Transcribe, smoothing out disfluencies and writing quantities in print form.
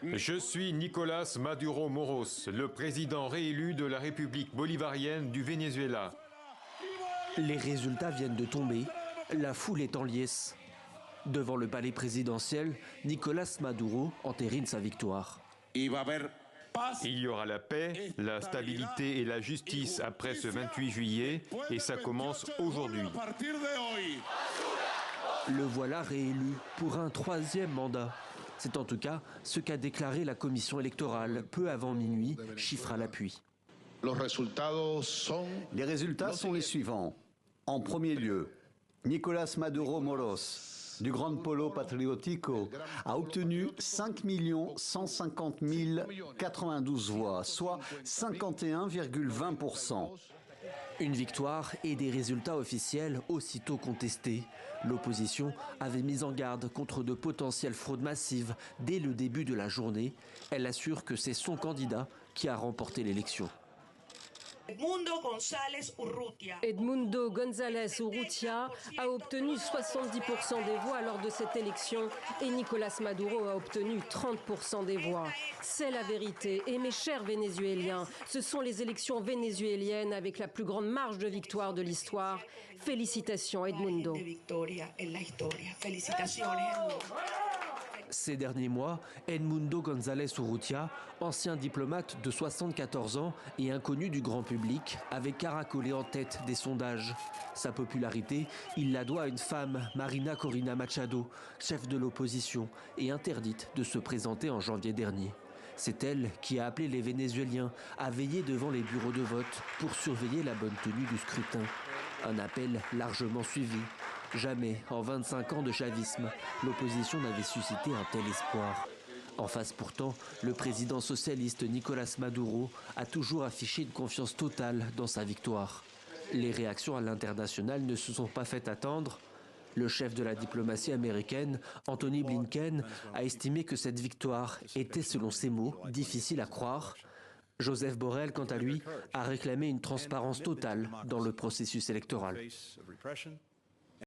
Je suis Nicolás Maduro Moros, le président réélu de la République bolivarienne du Venezuela. Les résultats viennent de tomber, la foule est en liesse. Devant le palais présidentiel, Nicolás Maduro entérine sa victoire. Il y aura la paix, la stabilité et la justice après ce 28 juillet et ça commence aujourd'hui. Le voilà réélu pour un 3e mandat. C'est en tout cas ce qu'a déclaré la commission électorale peu avant minuit, chiffre à l'appui. Les résultats sont les suivants. En premier lieu, Nicolás Maduro Moros, du Grand Polo Patriótico, a obtenu 5 150 092 voix, soit 51,20%. Une victoire et des résultats officiels aussitôt contestés. L'opposition avait mis en garde contre de potentielles fraudes massives dès le début de la journée. Elle assure que c'est son candidat qui a remporté l'élection. Edmundo González Urrutia a obtenu 70% des voix lors de cette élection et Nicolás Maduro a obtenu 30% des voix. C'est la vérité. Et mes chers Vénézuéliens, ce sont les élections vénézuéliennes avec la plus grande marge de victoire de l'histoire. Félicitations Edmundo. Ces derniers mois, Edmundo González Urrutia, ancien diplomate de 74 ans et inconnu du grand public, avait caracolé en tête des sondages. Sa popularité, il la doit à une femme, Marina Corina Machado, chef de l'opposition et interdite de se présenter en janvier dernier. C'est elle qui a appelé les Vénézuéliens à veiller devant les bureaux de vote pour surveiller la bonne tenue du scrutin. Un appel largement suivi. Jamais, en 25 ans de chavisme, l'opposition n'avait suscité un tel espoir. En face pourtant, le président socialiste Nicolás Maduro a toujours affiché une confiance totale dans sa victoire. Les réactions à l'international ne se sont pas fait attendre. Le chef de la diplomatie américaine, Anthony Blinken, a estimé que cette victoire était, selon ses mots, difficile à croire. Joseph Borrell, quant à lui, a réclamé une transparence totale dans le processus électoral.